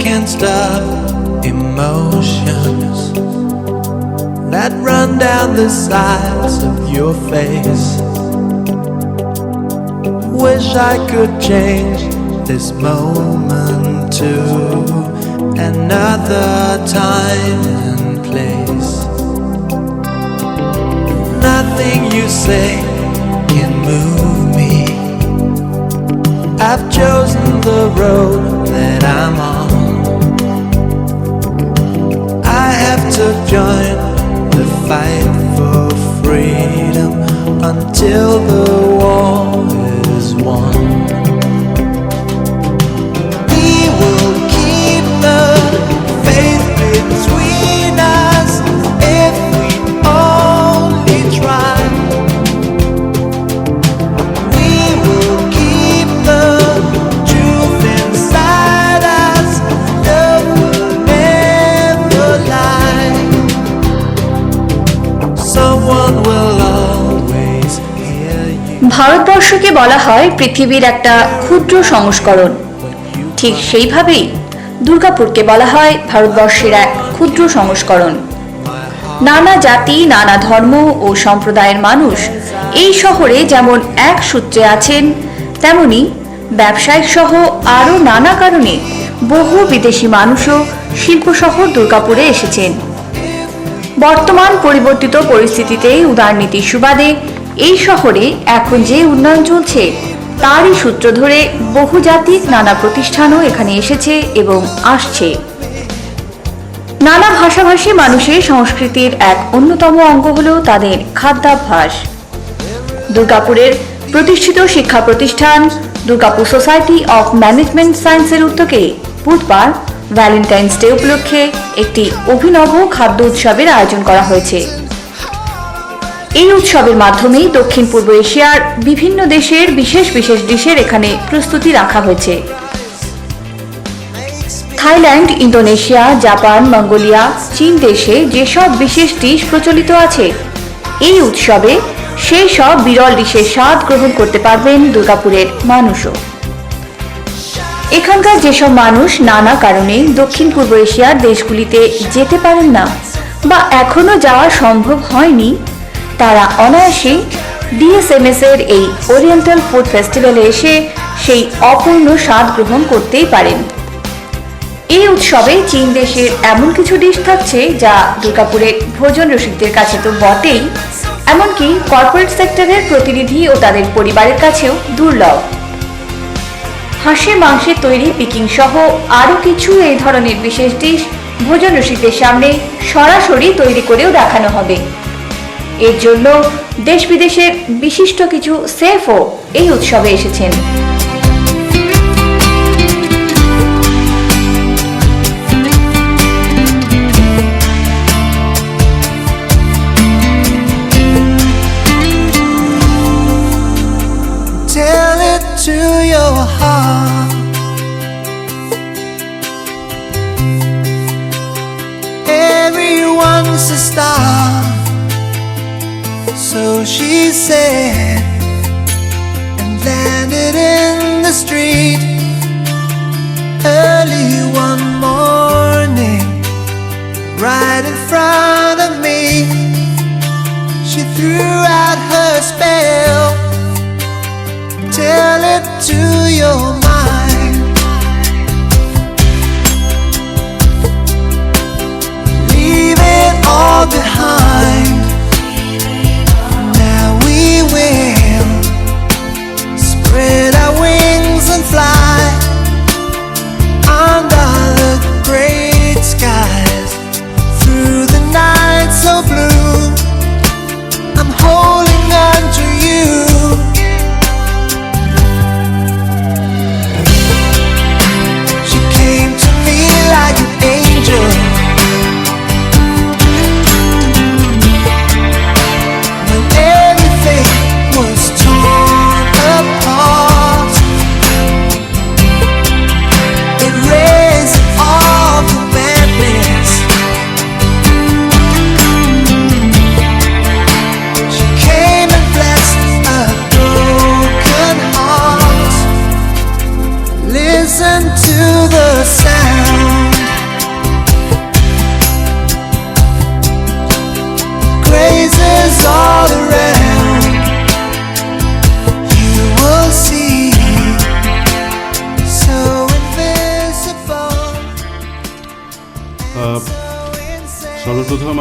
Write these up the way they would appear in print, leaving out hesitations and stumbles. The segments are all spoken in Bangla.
can't stop emotions that run down the sides of your face. Wish I could change this moment to another time and place. Nothing you say can move me. I've chosen the road that I'm on. I have to join the fight for freedom until the war is won. We will keep the faith between us if we only try. We will keep the truth inside us. Love will never lie. Someone will always hear you. ভারতবর্ষকে বলা হয় পৃথিবীর একটা ক্ষুদ্র সংস্করণ। ঠিক সেইভাবেই দুর্গাপুরকে বলা হয় ভারতবর্ষের এক ক্ষুদ্র সংস্করণ। নানা জাতি, নানা ধর্ম ও সম্প্রদায়ের মানুষ এই শহরে যেমন এক সূত্রে আছেন, তেমনি ব্যবসায়িক সহ আরও নানা কারণে বহু বিদেশি মানুষও শিল্প শহর দুর্গাপুরে এসেছেন। বর্তমান পরিবর্তিত পরিস্থিতিতে উদারনীতির সুবাদে এই শহরে এখন যে উন্নয়ন চলছে তারই সূত্র ধরে বহুজাতিক নানা প্রতিষ্ঠানও এখানে এসেছে এবং আসছে। নানা ভাষাভাষী মানুষের সংস্কৃতির এক অন্যতম অঙ্গ হল তাদের খাদ্যাভ্যাস। দুর্গাপুরের প্রতিষ্ঠিত শিক্ষা প্রতিষ্ঠান দুর্গাপুর সোসাইটি অফ ম্যানেজমেন্ট সায়েন্সের উদ্যোগে বুধবার ভ্যালেন্টাইন্স ডে উপলক্ষে একটি অভিনব খাদ্য উৎসবের আয়োজন করা হয়েছে। এই উৎসবের মাধ্যমেই দক্ষিণ পূর্ব এশিয়ার বিভিন্ন দেশের বিশেষ বিশেষ ডিশের এখানে প্রস্তুতি রাখা হয়েছে। থাইল্যান্ড, ইন্দোনেশিয়া, জাপান, মঙ্গোলিয়া, চীন দেশে যেসব বিশেষ ডিশ প্রচলিত আছে, এই উৎসবে সেই সব বিরল ডিশের স্বাদ গ্রহণ করতে পারবেন দুর্গাপুরের মানুষও। এখানকার যেসব মানুষ নানা কারণে দক্ষিণ পূর্ব এশিয়ার দেশগুলিতে যেতে পারেন না বা এখনো যাওয়া সম্ভব হয়নি, তারা অনায়াসে ডিএসএমএস এর এই ওরিয়েন্টাল ফুড ফেস্টিভ্যালে এসে সেই অপূর্ণ স্বাদ গ্রহণ করতেই পারেন। এই উৎসবে চীন দেশের এমন কিছু ডিশ থাকছে যা দুর্গাপুরের ভোজন রসিকদের কাছে তো বটেই, এমনকি কর্পোরেট সেক্টরের প্রতিনিধি ও তাদের পরিবারের কাছেও দুর্লভ। হাঁসের মাংসের তৈরি পিকিং সহ আরও কিছু এই ধরনের বিশেষ ডিশ ভোজন রসিকদের সামনে সরাসরি তৈরি করেও দেখানো হবে। এর জন্য দেশ বিদেশের বিশিষ্ট কিছু শেফও এই উৎসবে এসেছেন। Tell it to your heart. Everyone's a star, so she said, and landed in the street early one morning, right in front of me. She threw out her spell. Tell it to your mind. Leave it all behind. Now we will spread our wings and fly under the great skies, through the night so blue. I'm holding on to you. Like an angel,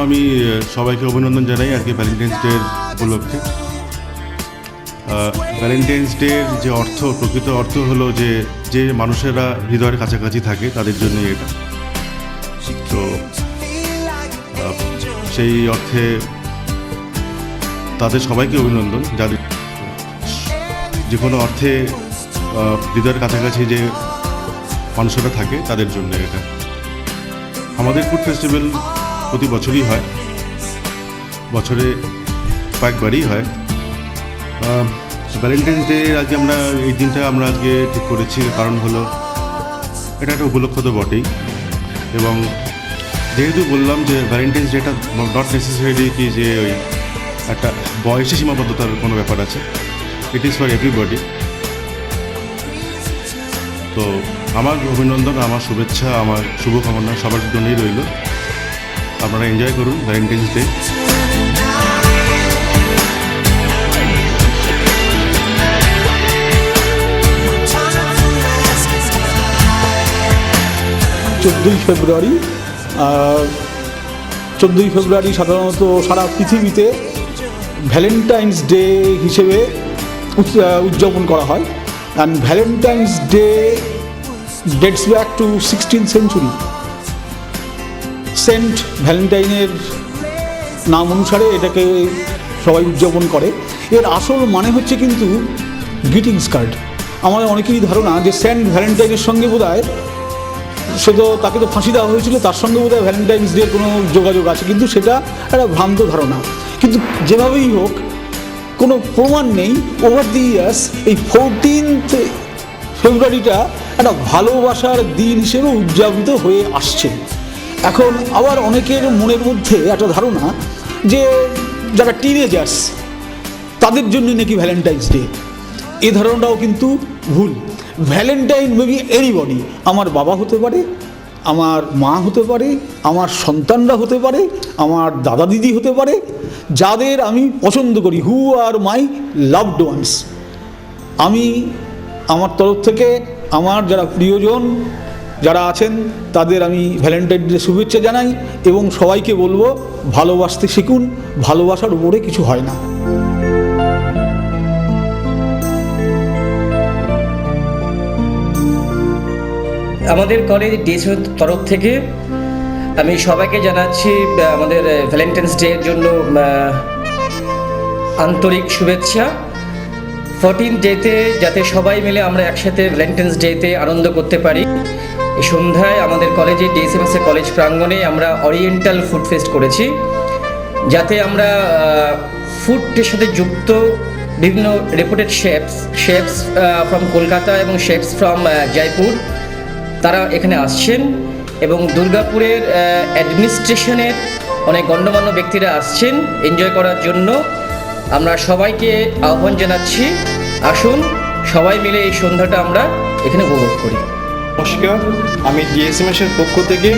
আমি সবাইকে অভিনন্দন জানাই আর কি ভ্যালেন্টাইন্স ডে উপলক্ষে। ভ্যালেন্টাইন্স ডের যে অর্থ, প্রকৃত অর্থ হলো যে যে মানুষেরা হৃদয়ের কাছাকাছি থাকে তাদের জন্যই এটা। তো সেই অর্থে তাদের সবাইকে অভিনন্দন, যাদের যে কোনো অর্থে হৃদয়ের কাছাকাছি যে মানুষেরা থাকে তাদের জন্য এটা। আমাদের ফুড ফেস্টিভ্যাল প্রতি বছরই হয়, বছরে কয়েকবারই হয়। ভ্যালেন্টাইন্স ডে আজকে আমরা এই দিনটা আমরা আজকে ঠিক করেছি, কারণ হলো এটা একটা উপলক্ষ তো বটেই, এবং যেহেতু বললাম যে ভ্যালেন্টাইন্স ডেটা নট নেসেসারি কি যে ওই একটা বয়সে সীমাবদ্ধতার কোনো ব্যাপার আছে, ইট ইজ ফর এভরিবডি। তো আমার অভিনন্দন, আমার শুভেচ্ছা, আমার শুভকামনা সবার জন্যই রইল। আপনারা এনজয় করুন ভ্যালেন্টাইন্স ডে। 14ই ফেব্রুয়ারি সাধারণত সারা পৃথিবীতে ভ্যালেন্টাইন্স ডে হিসেবে উদযাপন করা হয়। And Valentine's Day dates back to 16th century. Saint ভ্যালেন্টাইনের নাম অনুসারে এটাকে সবাই উদযাপন করে। এর আসল মানে হচ্ছে কিন্তু গ্রিটিংস কার্ড। আমাদের অনেকেরই ধারণা যে সেন্ট ভ্যালেন্টাইনের সঙ্গে বোধহয় সে তো তাকে তো ফাঁসি দেওয়া হয়েছিল, তার সঙ্গে বোধহয় ভ্যালেন্টাইন্স ডের কোনো যোগাযোগ আছে, কিন্তু সেটা একটা ভ্রান্ত ধারণা। কিন্তু যেভাবেই হোক কোনো প্রমাণ নেই, ওভার দি ইয়ার্স এই 14th ফেব্রুয়ারিটা একটা ভালোবাসার দিন হিসেবে উদযাপিত হয়ে আসছে। এখন আবার অনেকের মনের মধ্যে একটা ধারণা যে যারা টিনেজার্স তাদের জন্য নাকি ভ্যালেন্টাইন্স ডে। এই ধারণাটাও কিন্তু ভুল। ভ্যালেন্টাইন মেবি এনিবডি, আমার বাবা হতে পারে, আমার মা হতে পারে, আমার সন্তানরা হতে পারে, আমার দাদা দিদি হতে পারে, যাদের আমি পছন্দ করি, হু আর মাই লাভড ওয়ান্স। আমি আমার তরফ থেকে আমার যারা প্রিয়জন যারা আছেন তাদের আমি ভ্যালেন্টাইন ডে শুভেচ্ছা জানাই, এবং সবাইকে বলবো ভালোবাসতে শিখুন, ভালোবাসার উপরে কিছু হয় না। আমাদের কলেজ ডিএসএর তরফ থেকে আমি সবাইকে জানাচ্ছি আমাদের ভ্যালেন্টাইন্স ডে এর জন্য আন্তরিক শুভেচ্ছা। 14th ডেতে যাতে সবাই মিলে আমরা একসাথে ভ্যালেন্টাইন্স ডেতে আনন্দ করতে পারি। এই সন্ধ্যায় আমাদের কলেজে ডিএসএমএস কলেজ প্রাঙ্গণে আমরা ওরিয়েন্টাল ফুড ফেস্ট করেছি, যাতে আমরা ফুডের সাথে যুক্ত বিভিন্ন রেপুটেড শেফস ফ্রম কলকাতা এবং শেফস ফ্রম জয়পুর তারা এখানে আসছেন, এবং দুর্গাপুরের অ্যাডমিনিস্ট্রেশনের অনেক গণ্যমান্য ব্যক্তিরা আসছেন এনজয় করার জন্য। আমরা সবাইকে আহ্বান জানাচ্ছি, আসুন সবাই মিলে এই সন্ধ্যাটা আমরা এখানে উপভোগ করি। নমস্কার, আমি ডিএসএমএসের পক্ষ থেকে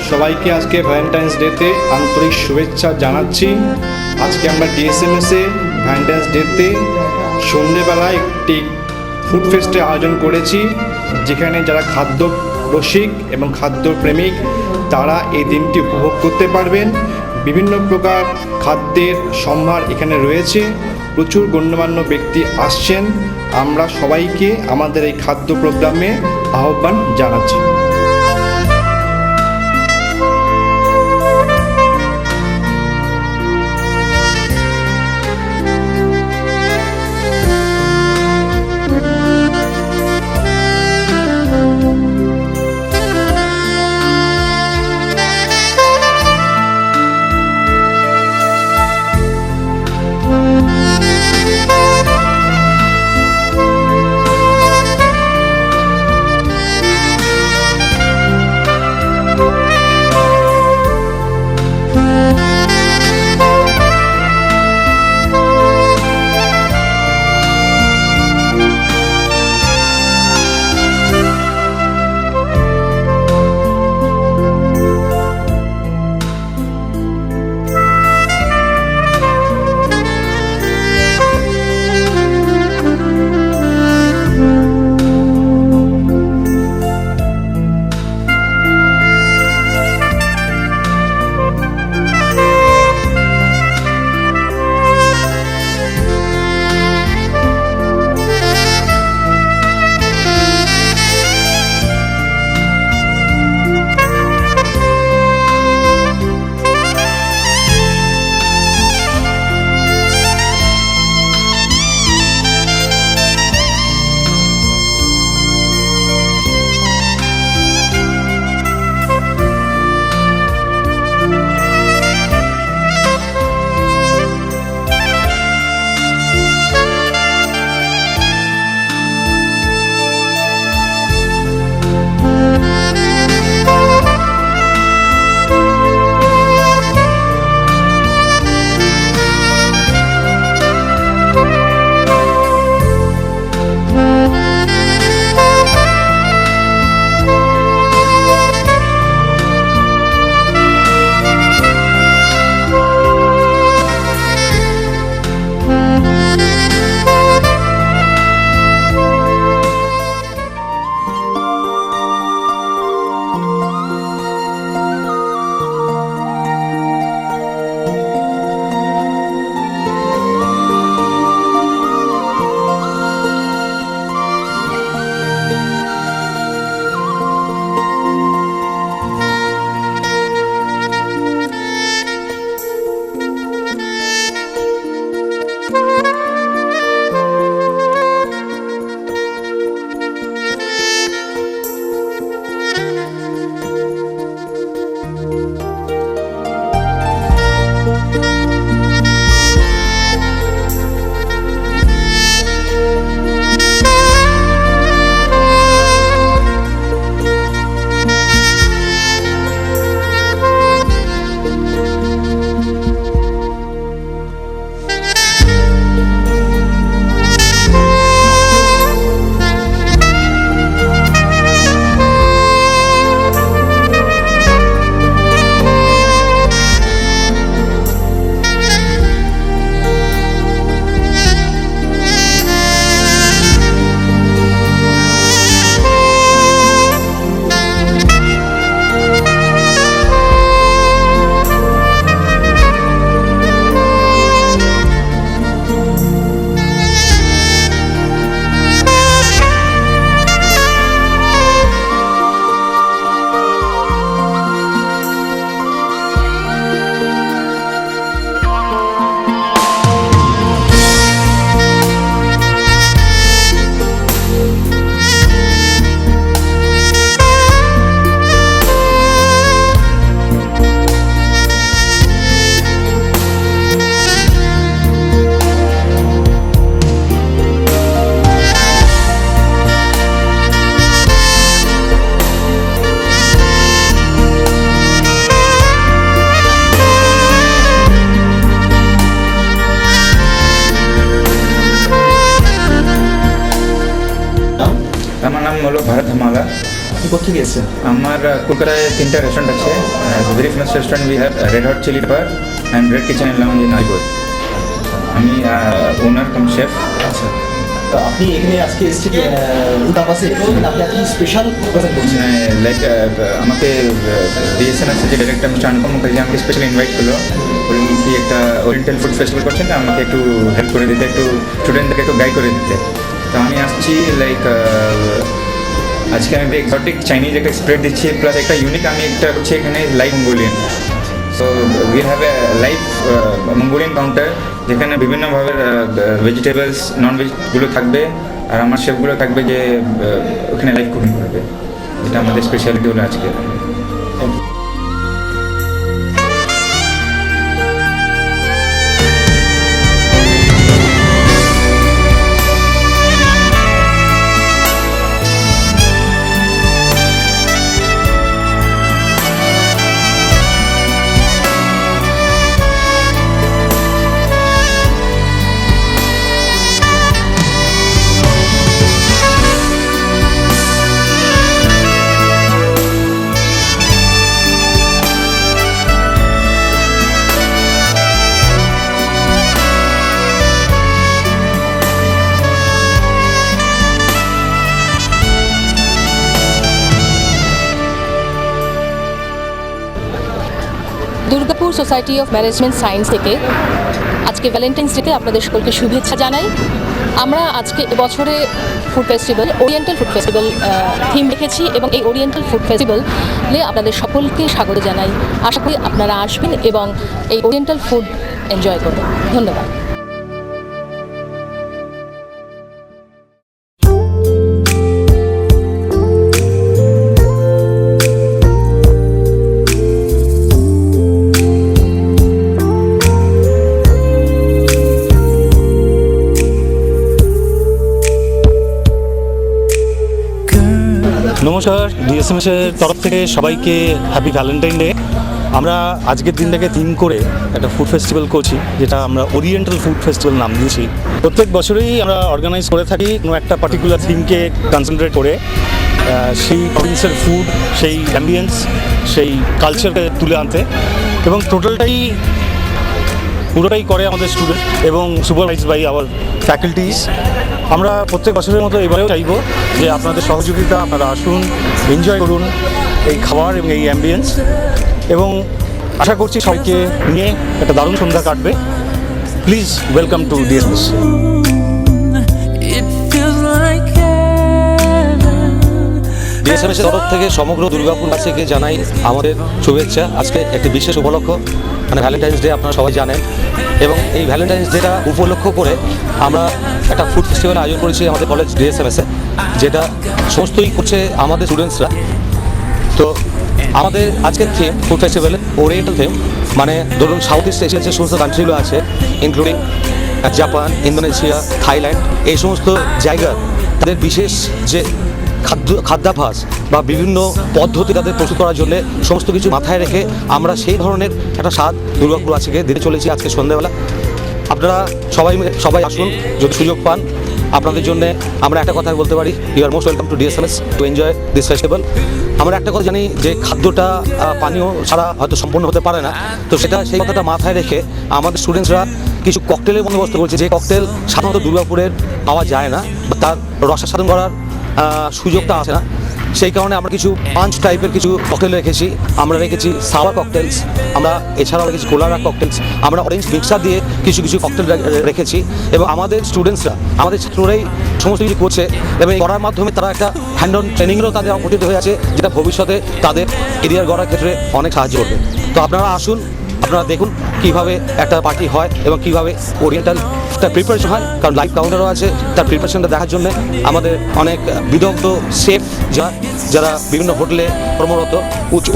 সবাইকে আজকে ভ্যালেন্টাইন্স ডেতে আন্তরিক শুভেচ্ছা জানাচ্ছি। আজকে আমরা ডিএসএমএসে ভ্যালেন্টাইন্স ডেতে সন্ধ্যেবেলায় একটি ফুড ফেস্টের আয়োজন করেছি, যেখানে যারা খাদ্য রসিক এবং খাদ্য প্রেমিক তারা এই দিনটি উপভোগ করতে পারবেন। বিভিন্ন প্রকার খাদ্যের সম্ভার এখানে রয়েছে, প্রচুর গণ্যমান্য ব্যক্তি আসছেন। আমরা সবাইকে আমাদের এই খাদ্য প্রোগ্রামে আহ্বান জানাচ্ছি। নাম হলো ভারত ধামালা। আপনি কোথেকে এসেছেন? আমার কলকাতায় 3টা রেস্টুরেন্ট আছে। Very famous restaurant we have red hot chilli pepper and red kitchen and lounge in Alipore. আমি ওনার কাম শেফ। আচ্ছা, তো আপনি এখানে আজকে এসেছেন উদাবাসে, আপনি আজকে স্পেশাল প্রেজেন্ট করছেন। লাইক আমাকে ডিএসএমএস যে ডাইরেক্টর মিস্টার অনুপম মুখার্জি আমাকে স্পেশালি ইনভাইট করলো, বললেন কি একটা ওরিয়েন্টাল ফুড ফেস্টিভ্যাল করছেন, আমাকে একটু হেল্প করে দিতে, একটু স্টুডেন্টদেরকে একটু গাইড করে দিতে। তো আমি আসছি লাইক আজকে আমি এক্সোটিক চাইনিজ একটা স্প্রেড দিচ্ছি, প্লাস একটা ইউনিক আমি একটা হচ্ছে এখানে live Mongolian. So we have a live Mongolian counter যেখানে বিভিন্নভাবে ভেজিটেবলস নন ভেজগুলো থাকবে, আর আমার শেফগুলো থাকবে যে ওখানে লাইভ কুকিং করবে, যেটা আমাদের স্পেশালিটি হলো আজকে। Durgapur society of management science থেকে আজকে ভ্যালেন্টাইন্স ডেতে আপনাদের সকলকে শুভেচ্ছা জানাই। আমরা আজকে এবছরে food festival oriental food festival theme রেখেছি এবং এই ওরিয়েন্টাল ফুড ফেস্টিভ্যালে আপনাদের সকলকে স্বাগত জানাই। আশা করি আপনারা আসবেন এবং এই ওরিয়েন্টাল ফুড এনজয় করবেন। ধন্যবাদ। নমস্কার, ডিএসএমএসের তরফ থেকে সবাইকে হ্যাপি ভ্যালেন্টাইন ডে। আমরা আজকের দিনটাকে থিম করে একটা ফুড ফেস্টিভ্যাল করছি, যেটা আমরা ওরিয়েন্টাল ফুড ফেস্টিভ্যাল নাম দিয়েছি। প্রত্যেক বছরেই আমরা অর্গানাইজ করে থাকি কোনো একটা পার্টিকুলার থিমকে কনসেন্ট্রেট করে সেই প্রভিন্সের ফুড, সেই অ্যাম্বিয়েন্স, সেই কালচারকে তুলে আনতে, এবং পুরোটাই করে আমাদের স্টুডেন্ট এবং সুপারভাইজ বাই আওয়ার ফ্যাকাল্টিজ। আমরা প্রত্যেক বছরের মতো এবারেও চাইব যে আপনাদের সহযোগিতা, আপনারা আসুন, এনজয় করুন এই খাবার এবং এই অ্যাম্বিয়েন্স, এবং আশা করছি সবাইকে নিয়ে একটা দারুণ সন্ধ্যা কাটবে। Please welcome to DSMS. ডিএসএমএসের তরফ থেকে সমগ্র দুর্গাপুরবাসীকে জানাই আমাদের শুভেচ্ছা। আজকে একটি বিশেষ উপলক্ষ, মানে ভ্যালেন্টাইন্স ডে, আপনারা সবাই জানেন, এবং এই ভ্যালেন্টাইন্স ডেটা উপলক্ষ করে আমরা একটা ফুড ফেস্টিভ্যাল আয়োজন করেছি আমাদের কলেজ ডিএসএমএসে, যেটা সমস্তই করছে আমাদের স্টুডেন্টসরা। তো আমাদের আজকের থিম ফুড ফেস্টিভ্যালে ওরিয়েন্টাল থিম, মানে ধরুন সাউথ ইস্ট এশিয়ার যে সমস্ত কান্ট্রিগুলো আছে, ইনক্লুডিং জাপান, ইন্দোনেশিয়া, থাইল্যান্ড, এই সমস্ত জায়গা তাদের বিশেষ যে খাদ্যাভ্যাস বা বিভিন্ন পদ্ধতি তাদের প্রস্তুত করার জন্য সমস্ত কিছু মাথায় রেখে আমরা সেই ধরনের একটা স্বাদ দুর্গাপুরবাসীকে দিতে চলেছি আজকে সন্ধ্যাবেলা। আপনারা সবাই আসুন, যদি সুযোগ পান। আপনাদের জন্য আমরা একটা কথা বলতে পারি, you are most welcome to DSMS to enjoy this festival. আমরা একটা কথা জানি যে খাদ্যটা পানীয় ছাড়া হয়তো সম্পূর্ণ হতে পারে না, তো সেই কথাটা মাথায় রেখে আমাদের স্টুডেন্টসরা কিছু ককটেলের বন্দোবস্ত করছে, যে ককটেল সাধারণত দুর্গাপুরের পাওয়া যায় না, বা তার রসাস্বাদন করার সুযোগটা আসে না। সেই কারণে আমরা কিছু পাঞ্চ টাইপের কিছু ককটেল রেখেছি। আমরা রেখেছি সাওয়ার ককটেলস, আমরা এছাড়াও রেখেছি কোলারা ককটেলস, আমরা অরেঞ্জ মিক্সার দিয়ে কিছু ককটেল রেখেছি, এবং আমাদের স্টুডেন্টসরা, আমাদের ছাত্ররাই সমস্ত কিছু করছে, এবং করার মাধ্যমে তারা একটা হ্যান্ড অন ট্রেনিংয়েরও তাদের অপরচুনিটি হয়ে আছে, যেটা ভবিষ্যতে তাদের কেরিয়ার গড়ার ক্ষেত্রে অনেক সাহায্য করবে। তো আপনারা আসুন, আপনারা দেখুন কীভাবে একটা পার্টি হয় এবং কীভাবে ওরিয়েন্টাল তার প্রিপারেশন হয়, কারণ লাইভ কাউন্টারও আছে। তার প্রিপারেশনটা দেখার জন্য আমাদের অনেক বিদগ্ধ শেফ যারা বিভিন্ন হোটেলে কর্মরত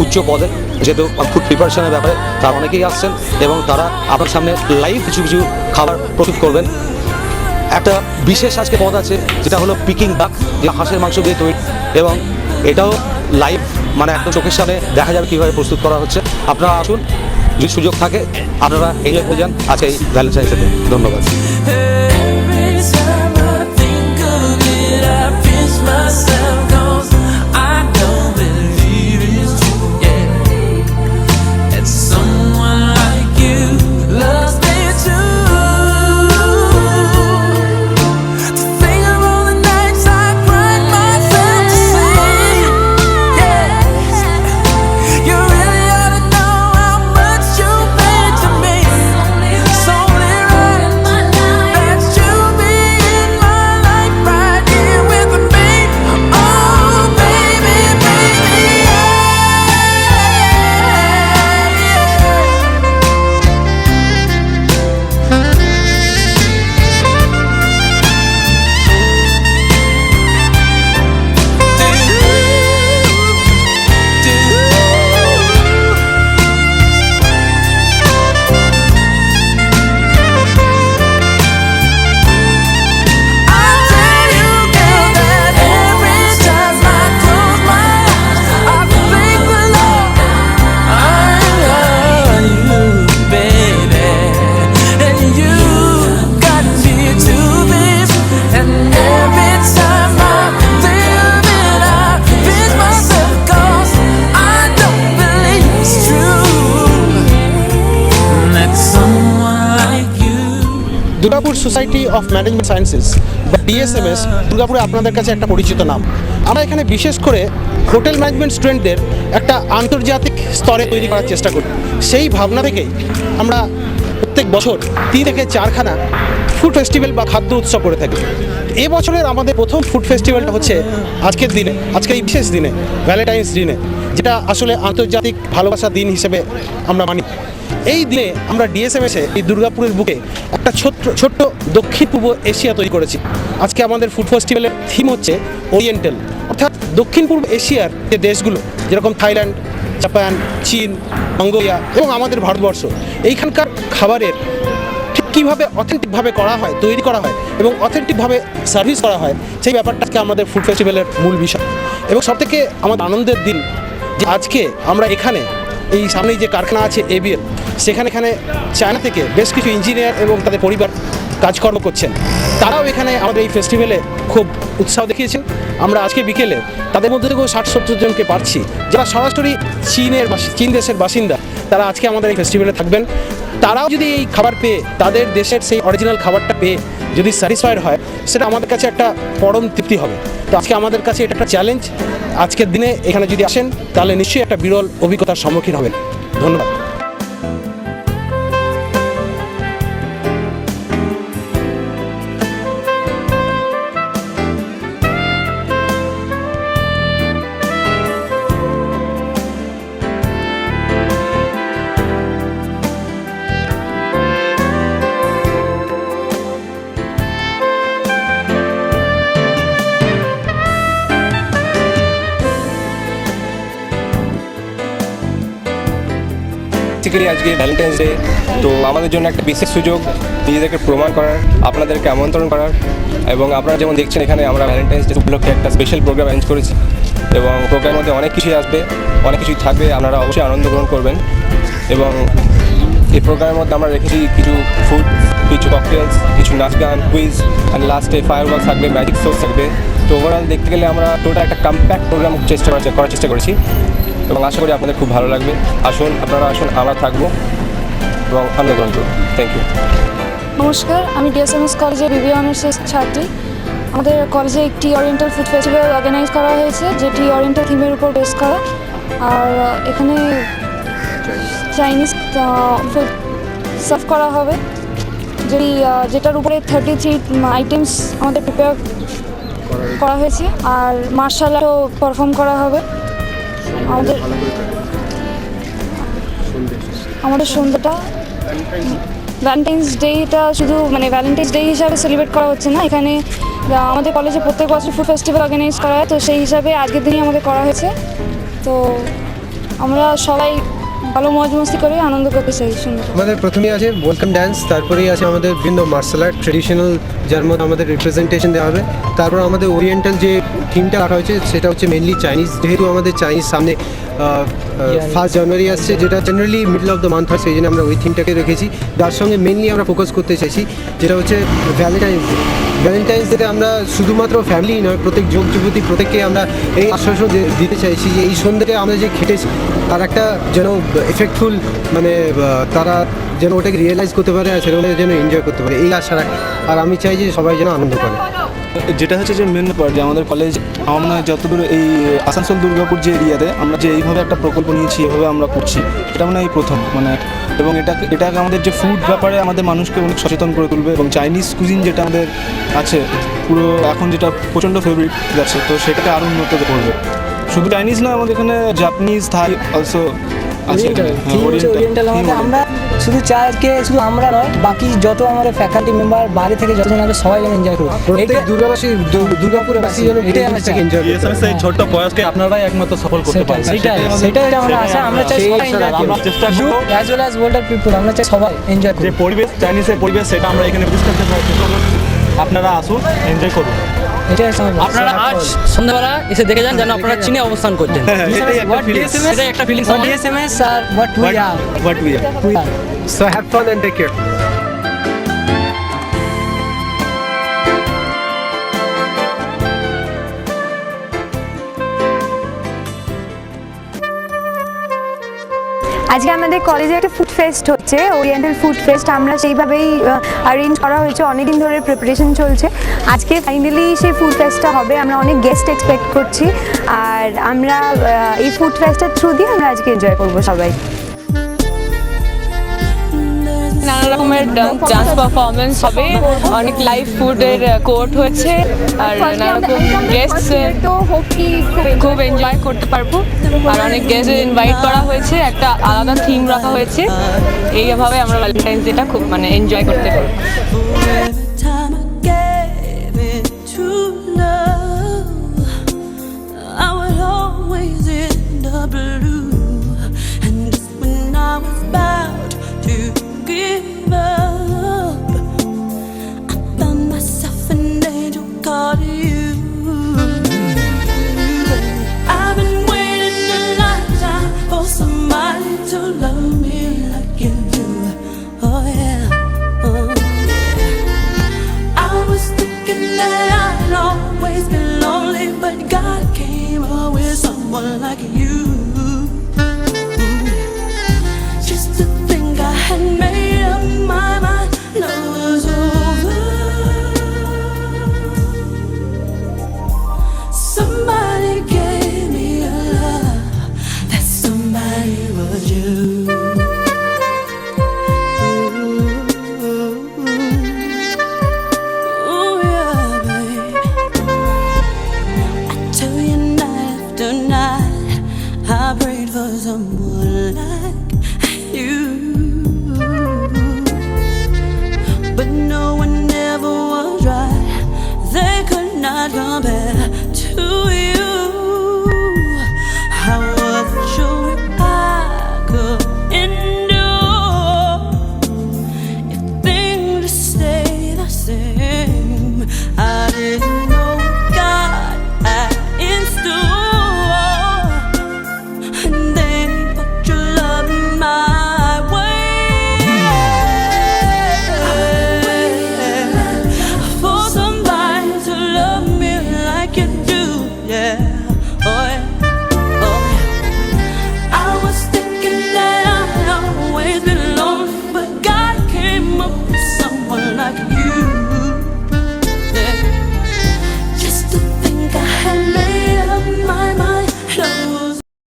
উচ্চ পদে, যেহেতু ফুড প্রিপারেশনের ব্যাপারে তারা অনেকেই আসছেন, এবং তারা আপনার সামনে লাইভ কিছু খাবার প্রস্তুত করবেন। একটা বিশেষ আজকে পদ আছে, যেটা হলো পিকিং ডাক, যে হাঁসের মাংস দিয়ে তৈরি, এবং এটাও লাইভ, মানে একদম চোখের সামনে দেখা যাবে কীভাবে প্রস্তুত করা হচ্ছে। আপনারা আসুন, যদি সুযোগ থাকে আপনারা এনজয় করে যান আজকে এই ভ্যালেন্টাইন্স ডে। ধন্যবাদ। Every time I think of it, I pinch myself. Society of management sciences বা ডিএসএমএস দুর্গাপুরে আপনাদের কাছে একটা পরিচিত নাম। আমরা এখানে বিশেষ করে হোটেল ম্যানেজমেন্ট স্টুডেন্টদের একটা আন্তর্জাতিক স্তরে তৈরি করার চেষ্টা করি। সেই ভাবনা থেকেই আমরা প্রত্যেক বছর 3 থেকে 4খানা ফুড ফেস্টিভ্যাল বা খাদ্য উৎসব করে থাকি। এবছরের আমাদের প্রথম ফুড ফেস্টিভ্যালটা হচ্ছে আজকের দিনে, আজকের এই বিশেষ দিনে, ভ্যালেন্টাইন্স দিনে, যেটা আসলে আন্তর্জাতিক ভালোবাসা দিন হিসেবে আমরা মানি। এই দিনে আমরা ডিএসএমএসে এই দুর্গাপুরের বুকে একটা ছোট্ট দক্ষিণ পূর্ব এশিয়া তৈরি করেছি। আজকে আমাদের ফুড ফেস্টিভ্যালের থিম হচ্ছে ওরিয়েন্টাল, অর্থাৎ দক্ষিণ পূর্ব এশিয়ার যে দেশগুলো যেরকম থাইল্যান্ড, জাপান, চীন, মঙ্গোলিয়া এবং আমাদের ভারতবর্ষ, এইখানকার খাবারের ঠিক কীভাবে অথেন্টিকভাবে করা হয়, তৈরি করা হয় এবং অথেন্টিকভাবে সার্ভিস করা হয়, সেই ব্যাপারটা আজকে আমাদের ফুড ফেস্টিভ্যালের মূল বিষয়। এবং সবথেকে আমাদের আনন্দের দিন যে আজকে আমরা এখানে এই সামনেই যে কারখানা আছে এবিএল, এখানে চায়না থেকে বেশ কিছু ইঞ্জিনিয়ার এবং তাদের পরিবার কাজকর্ম করছেন। তারাও এখানে আমাদের এই ফেস্টিভ্যালে খুব উৎসাহ দেখিয়েছেন। আমরা আজকে বিকেলে তাদের মধ্যে থেকেও 60-70 জনকে পাচ্ছি যারা সরাসরি চীন দেশের বাসিন্দা। তারা আজকে আমাদের এই ফেস্টিভ্যালে থাকবেন। তারাও যদি এই খাবার পেয়ে, তাদের দেশের সেই অরিজিনাল খাবারটা পেয়ে যদি স্যাটিসফাইড হয়, সেটা আমাদের কাছে একটা পরম তৃপ্তি হবে। তো আজকে আমাদের কাছে এটা একটা চ্যালেঞ্জ। আজকের দিনে এখানে যদি আসেন তাহলে নিশ্চয়ই একটা বিরল অভিজ্ঞতার সম্মুখীন হবেন। ধন্যবাদ। বেসিক্যালি আজকে ভ্যালেন্টাইন্স ডে, তো আমাদের জন্য একটা বিশেষ সুযোগ নিজেদেরকে প্রমাণ করার, আপনাদেরকে আমন্ত্রণ করার। এবং আপনারা যেমন দেখছেন এখানে আমরা ভ্যালেন্টাইন্স ডে উপলক্ষে একটা স্পেশাল প্রোগ্রাম অ্যারেঞ্জ করেছি এবং প্রোগ্রামের মধ্যে অনেক কিছুই আসবে, অনেক কিছুই থাকবে, আপনারা অবশ্যই আনন্দ গ্রহণ করবেন। এবং এই প্রোগ্রামের মধ্যে আমরা রেখেছি কিছু ফুড, কিছু ককটেলস, কিছু নাচ গান, কুইজ, অ্যান্ড লাস্টে ফায়ারওয়ার্কস থাকবে, ম্যাজিক শো থাকবে। তো ওভারঅল দেখতে গেলে আমরা টোটাল একটা কম্প্যাক্ট প্রোগ্রাম করার চেষ্টা করেছি এবং আশা করি আপনাদের খুব ভালো লাগবে। আসুন, আপনারা আসুন, আমরা থাকবো এবং আনন্দ গ্রহণ করব। Thank you. নমস্কার, আমি ডিএসএমএস কলেজের বিবি অনার্সের ছাত্রী। আমাদের কলেজে একটি ওরিয়েন্টাল ফুড ফেস্টিভ্যাল অর্গানাইজ করা হয়েছে, যেটি ওরিয়েন্টাল থিমের উপর বেস করা। আর এখানে চাইনিজ ফুড সার্ভ করা হবে, যেটার উপরে 33 আইটেমস আমাদের প্রিপেয়ার করা হয়েছে। আর মার্শাল আর্টও পারফর্ম করা হবে। আমাদের সন্ধ্যাটা ভ্যালেন্টাইন্স ডেটা শুধু ভ্যালেন্টাইন্স ডে হিসাবে সেলিব্রেট করা হচ্ছে না, এখানে আমাদের কলেজে প্রত্যেক বছর ফুড ফেস্টিভ্যাল অর্গানাইজ করা হয়, তো সেই হিসাবে আজকের দিনই আমাদের করা হয়েছে। তো আমরা সবাই ভালো মজ মস্তি করে আনন্দ করতে চাই। আমাদের প্রথমেই আছে ওয়েলকাম ড্যান্স, তারপরেই আছে আমাদের বিভিন্ন মার্শাল আর্ট ট্রেডিশনাল, যার মধ্যে আমাদের রিপ্রেজেন্টেশন দেওয়া হবে। তারপর আমাদের ওরিয়েন্টাল যে থিমটা রাখা হয়েছে সেটা হচ্ছে মেনলি চাইনিজ, যেহেতু আমাদের চাইনিজ সামনে 1 জানুয়ারি আসছে, যেটা generally middle of the month হয়, সেই জন্য আমরা ওই থিমটাকে রেখেছি। তার সঙ্গে মেনলি আমরা ফোকাস করতে চাইছি যেটা হচ্ছে ভ্যালেন্টাইন্স ডে। ভ্যালেন্টাইন্স ডেতে আমরা শুধুমাত্র ফ্যামিলি নয়, প্রত্যেক যুগ যুবতী প্রত্যেককে আমরা এই আশ্বাসন দিতে চাইছি যে এই সন্ধ্যাটা আমরা যে খেটেছি তার একটা যেন এফেক্টফুল, তারা যেন ওটাকে রিয়েলাইজ করতে পারে আর সেটা যেন এনজয় করতে পারে, এই আশা রাখি। আর আমি চাই যে সবাই যেন আনন্দ করে। যেটা হচ্ছে যে মেন ব্যাপার যে আমাদের কলেজ, আমার মনে হয় যতদূর এই আসানসোল দুর্গাপুর যে এরিয়াতে আমরা যে এইভাবে একটা প্রকল্প নিয়েছি, এভাবে আমরা করছি, এটা মনে হয় এই প্রথম। এবং এটাকে আমাদের যে ফুড ব্যাপারে আমাদের মানুষকে অনেক সচেতন করে তুলবে। এবং চাইনিজ কুজিন যেটা আমাদের আছে পুরো এখন, যেটা প্রচণ্ড ফেভারিট যাচ্ছে, তো সেটাকে আরও উন্নত করবে। শুধু চাইনিজ নয়, আমাদের এখানে জাপানিজ, থাই অলসো আছে। আমরা শুধু চাইকে শুধু আমরা নয়, বাকি যত আমাদের ফ্যাকাল্টি মেম্বার বাইরে থেকে যতজন আছে সবাই যেন এনজয় করবো। দুর্গাপুরবাসী যেন এটাই আমরা চাই। এই ছোট্ট বয়সকে আপনারাই একমাত্র সফল করতে পারেন। সেটাই আমরা আশা, আমরা চাই সবাই এনজয় করুন, চেষ্টা করব as well as welder people, আমরা চাই সবাই এনজয় করুন। যে পরিবেশ, চাইনিজের পরিবেশ, সেটা আমরা এখানে বুঝতে পারছি। আপনারা আসুন, এনজয় করুন। আপনারা আজ সন্ধ্যাবেলা এসে দেখে যান যেন আপনারা চীনে অবস্থান করছেন। এটাই একটা ফিলিংস। ডিএসএমএস আর what we are. So have fun and take care. আজকে আমাদের কলেজে একটা ফুড ফেস্ট হচ্ছে, ওরিয়েন্টাল ফুড ফেস্ট। আমরা সেইভাবেই অ্যারেঞ্জ করা হয়েছে, অনেকদিন ধরে প্রিপারেশন চলছে। আজকে ফাইনালি সেই ফুড ফেস্টটা হবে। আমরা অনেক গেস্ট এক্সপেক্ট করছি, আর আমরা এই ফুড ফেস্টের থ্রু দিয়ে আমরা আজকে এনজয় করবো সবাই। নানা রকমের ডান্স পারফরমেন্স হবে, অনেক লাইভ ফুডের কোর্ট হয়েছে, আর নানা রকম গেস্ট খুব এনজয় করতে পারবো। আর অনেক গেস্ট ইনভাইট করা হয়েছে, একটা আলাদা থিম রাখা হয়েছে। এইভাবে আমরা ভ্যালেন্টাইন্স ডেটা খুব এনজয় করতে পারবো। Like you, just to think I had made up my mind, no, it was over. Somebody gave me a love, that somebody was you. Ooh, yeah, babe. I tell you night after night, I prayed for someone like you, but no one ever was right. They could not compare to you. I wasn't sure if I could endure if things stay the same. I didn't